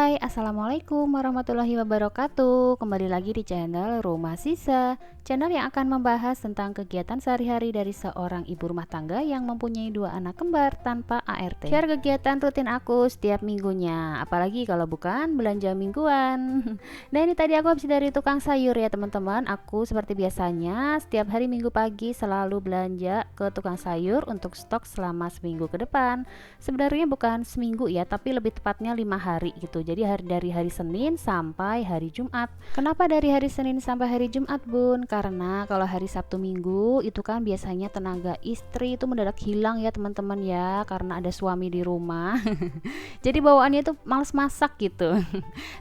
Hai, Assalamualaikum warahmatullahi wabarakatuh. Kembali lagi di channel Rumah Sisa, channel yang akan membahas tentang kegiatan sehari-hari dari seorang ibu rumah tangga yang mempunyai dua anak kembar tanpa ART. Share kegiatan rutin aku setiap minggunya, apalagi kalau bukan belanja mingguan. Nah, ini tadi aku habis dari tukang sayur ya teman-teman. Aku seperti biasanya setiap hari Minggu pagi selalu belanja ke tukang sayur untuk stok selama seminggu ke depan. Sebenarnya bukan seminggu ya, tapi lebih tepatnya 5 hari gitu. Jadi dari hari Senin sampai hari Jumat. Kenapa dari hari Senin sampai hari Jumat, Bun? Karena kalau hari Sabtu Minggu itu kan biasanya tenaga istri itu mendadak hilang ya teman-teman ya, karena ada suami di rumah. Jadi bawaannya itu males masak gitu.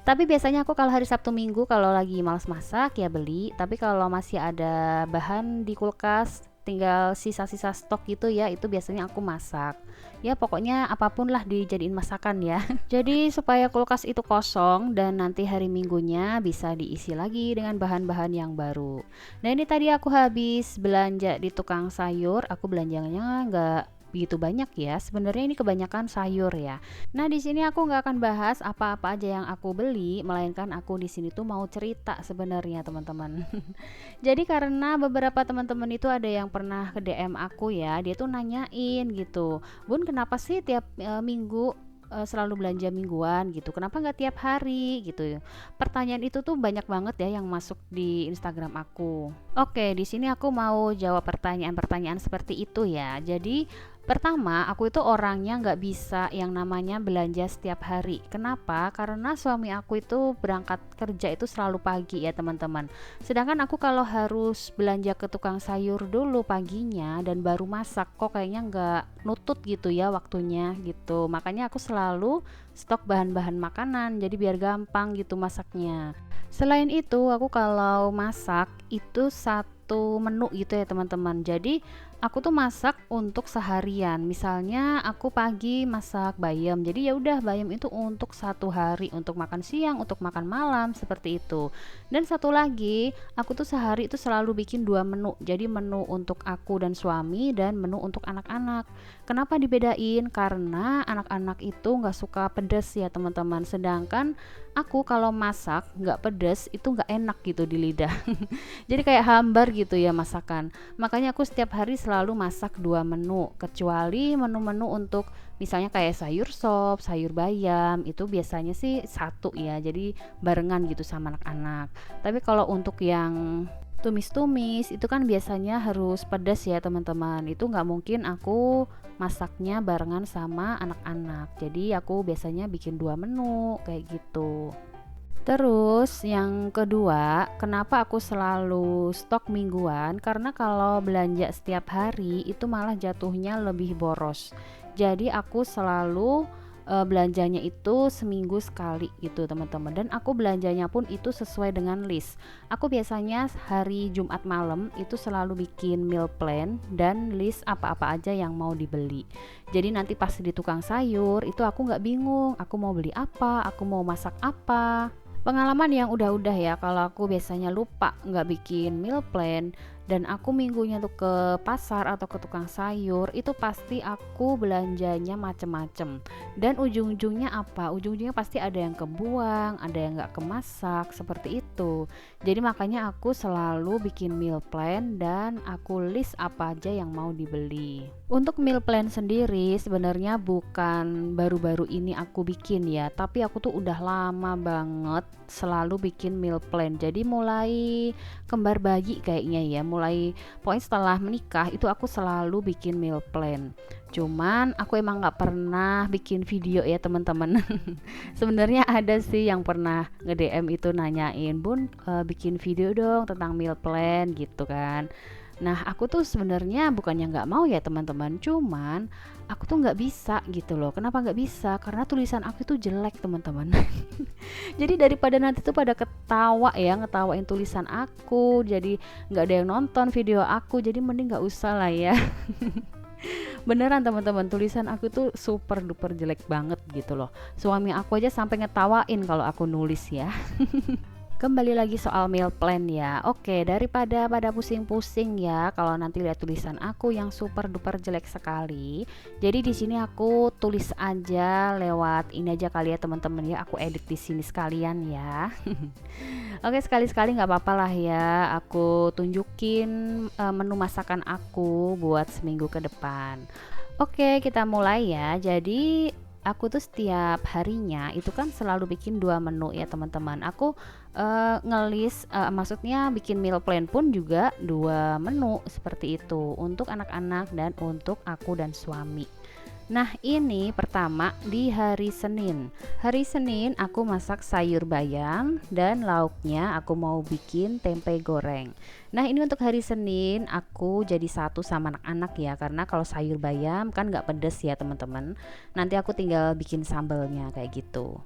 Tapi biasanya aku kalau hari Sabtu Minggu kalau lagi males masak ya beli, tapi kalau masih ada bahan di kulkas tinggal sisa-sisa stok gitu ya, itu biasanya aku masak. Ya pokoknya apapun lah dijadiin masakan ya. Jadi supaya kulkas itu kosong dan nanti hari Minggunya bisa diisi lagi dengan bahan-bahan yang baru. Nah, ini tadi aku habis belanja di tukang sayur. Aku belanjanya nggak begitu banyak ya. Sebenarnya ini kebanyakan sayur ya. Nah, di sini aku nggak akan bahas apa-apa aja yang aku beli, melainkan aku di sini tuh mau cerita sebenarnya teman-teman. Jadi karena beberapa teman-teman itu ada yang pernah ke DM aku ya, dia tuh nanyain gitu, Bun kenapa sih tiap minggu selalu belanja mingguan gitu, kenapa nggak tiap hari gitu. Pertanyaan itu tuh banyak banget ya yang masuk di Instagram aku. Oke, di sini aku mau jawab pertanyaan-pertanyaan seperti itu ya. Jadi pertama, aku itu orangnya nggak bisa yang namanya belanja setiap hari. Kenapa? Karena suami aku itu berangkat kerja itu selalu pagi ya teman-teman. Sedangkan aku kalau harus belanja ke tukang sayur dulu paginya dan baru masak, kok kayaknya nggak nutut gitu ya waktunya gitu. Makanya aku selalu stok bahan-bahan makanan, jadi biar gampang gitu masaknya. Selain itu, aku kalau masak itu satu menu gitu ya teman-teman. Jadi aku tuh masak untuk seharian. Misalnya aku pagi masak bayam. Jadi ya udah bayam itu untuk satu hari, untuk makan siang, untuk makan malam seperti itu. Dan satu lagi, aku tuh sehari itu selalu bikin dua menu. Jadi menu untuk aku dan suami dan menu untuk anak-anak. Kenapa dibedain? Karena anak-anak itu nggak suka pedas ya teman-teman. Sedangkan aku kalau masak nggak pedas itu nggak enak gitu di lidah. Jadi kayak hambar gitu ya masakan. Makanya aku setiap hari selalu masak dua menu, kecuali menu-menu untuk misalnya kayak sayur sop, sayur bayam, itu biasanya sih satu ya, jadi barengan gitu sama anak-anak. Tapi kalau untuk yang tumis-tumis itu kan biasanya harus pedas ya teman-teman. Itu nggak mungkin aku masaknya barengan sama anak-anak. Jadi aku biasanya bikin dua menu kayak gitu. Terus yang kedua, kenapa aku selalu stok mingguan? Karena kalau belanja setiap hari itu malah jatuhnya lebih boros. Jadi aku selalu belanjanya itu seminggu sekali gitu teman-teman. Dan aku belanjanya pun itu sesuai dengan list. Aku biasanya hari Jumat malam itu selalu bikin meal plan dan list apa-apa aja yang mau dibeli. Jadi nanti pas di tukang sayur itu aku nggak bingung, aku mau beli apa, aku mau masak apa. Pengalaman yang udah-udah ya, kalau aku biasanya lupa nggak bikin meal plan dan aku minggunya tuh ke pasar atau ke tukang sayur, itu pasti aku belanjanya macem-macem. Dan ujung-ujungnya apa? Ujung-ujungnya pasti ada yang kebuang, ada yang nggak kemasak, seperti itu. Jadi makanya aku selalu bikin meal plan dan aku list apa aja yang mau dibeli. Untuk meal plan sendiri sebenarnya bukan baru-baru ini aku bikin ya, tapi aku tuh udah lama banget selalu bikin meal plan. Jadi mulai kembar bayi kayaknya ya, mulai pokoknya setelah menikah itu aku selalu bikin meal plan. Cuman aku emang nggak pernah bikin video ya teman-teman. Sebenarnya ada sih yang pernah nge-DM itu nanyain, Bun bikin video dong tentang meal plan gitu kan. Nah, aku tuh sebenarnya bukannya nggak mau ya teman-teman, cuman aku tuh nggak bisa gitu loh. Kenapa nggak bisa? Karena tulisan aku itu jelek teman-teman. Jadi daripada nanti tuh pada ketawa ya, ngetawain tulisan aku, jadi nggak ada yang nonton video aku, jadi mending nggak usah lah ya. Beneran teman-teman, tulisan aku tuh super duper jelek banget gitu loh. Suami aku aja sampai ngetawain kalau aku nulis ya. Kembali lagi soal meal plan ya. Oke, daripada pada pusing-pusing ya kalau nanti lihat tulisan aku yang super duper jelek sekali. Jadi di sini aku tulis aja lewat ini aja kali ya teman-teman ya. Aku edit di sini sekalian ya. Oke, sekali-sekali nggak apa-apa lah ya. Aku tunjukin menu masakan aku buat seminggu ke depan. Oke, kita mulai ya. Jadi aku tuh setiap harinya itu kan selalu bikin dua menu ya teman-teman. Aku ngelis maksudnya bikin meal plan pun juga dua menu seperti itu untuk anak-anak dan untuk aku dan suami. Nah, ini pertama di hari Senin. Hari Senin aku masak sayur bayam dan lauknya aku mau bikin tempe goreng. Nah, ini untuk hari Senin aku jadi satu sama anak-anak ya, karena kalau sayur bayam kan nggak pedes ya teman-teman. Nanti aku tinggal bikin sambelnya kayak gitu.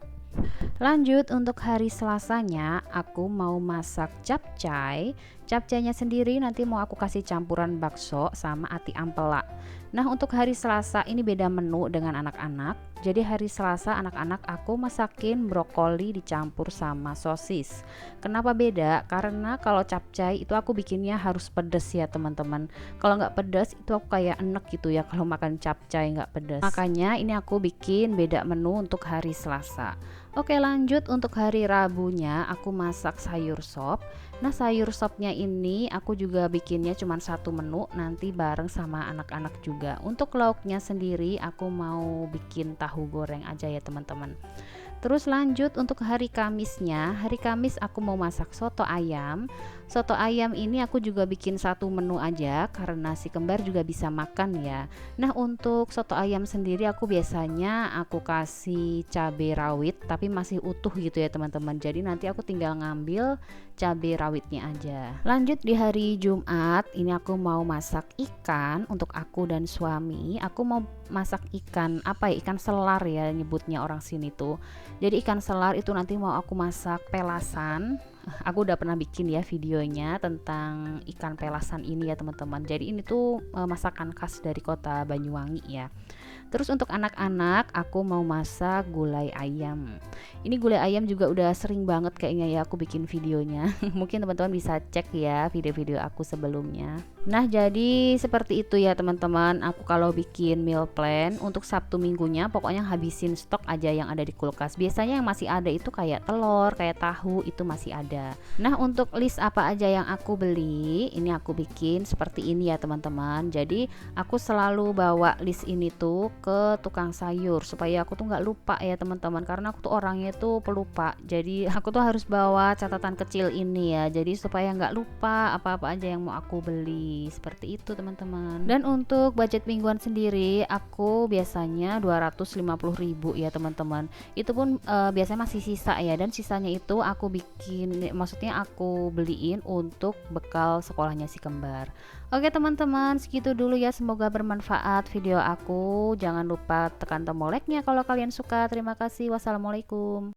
Lanjut untuk hari Selasanya, aku mau masak capcay. Capcaynya sendiri nanti mau aku kasih campuran bakso sama ati ampela. Nah, untuk hari Selasa ini beda menu dengan anak-anak. Jadi hari Selasa anak-anak aku masakin brokoli dicampur sama sosis. Kenapa beda? Karena kalau capcay itu aku bikinnya harus pedes ya teman-teman. Kalau nggak pedes itu aku kayak enek gitu ya kalau makan capcay nggak pedes. Makanya ini aku bikin beda menu untuk hari Selasa. Oke, lanjut untuk hari Rabunya aku masak sayur sop. Nah, sayur sopnya ini aku juga bikinnya cuma satu menu nanti bareng sama anak-anak juga. Untuk lauknya sendiri aku mau bikin tahu goreng aja ya teman-teman. Terus lanjut untuk hari Kamisnya, hari Kamis aku mau masak soto ayam. Soto ayam ini aku juga bikin satu menu aja karena si kembar juga bisa makan ya. Nah, untuk soto ayam sendiri aku biasanya aku kasih cabai rawit tapi masih utuh gitu ya teman-teman. Jadi nanti aku tinggal ngambil cabai rawitnya aja. Lanjut di hari Jumat, ini aku mau masak ikan untuk aku dan suami. Aku mau masak ikan apa ya, ikan selar ya nyebutnya orang sini tuh. Jadi ikan selar itu nanti mau aku masak pelasan. Aku udah pernah bikin ya videonya tentang ikan pelasan ini ya teman-teman. Jadi ini tuh masakan khas dari kota Banyuwangi ya. Terus untuk anak-anak aku mau masak gulai ayam. Ini gulai ayam juga udah sering banget kayaknya ya aku bikin videonya. Mungkin teman-teman bisa cek ya video-video aku sebelumnya. Nah, jadi seperti itu ya teman-teman. Aku kalau bikin meal plan untuk Sabtu Minggunya pokoknya habisin stok aja yang ada di kulkas. Biasanya yang masih ada itu kayak telur, kayak tahu itu masih ada. Nah, untuk list apa aja yang aku beli, ini aku bikin seperti ini ya teman-teman. Jadi aku selalu bawa list ini tuh ke tukang sayur supaya aku tuh nggak lupa ya teman-teman, karena aku tuh orangnya tuh pelupa. Jadi aku tuh harus bawa catatan kecil ini ya, jadi supaya nggak lupa apa-apa aja yang mau aku beli seperti itu teman-teman. Dan untuk budget mingguan sendiri aku biasanya 250.000 ya teman-teman. Itu pun biasanya masih sisa ya, dan sisanya itu aku bikin, maksudnya aku beliin untuk bekal sekolahnya si kembar. Oke teman-teman, segitu dulu ya, semoga bermanfaat video aku. Jangan lupa tekan tombol like-nya kalau kalian suka. Terima kasih. Wassalamualaikum.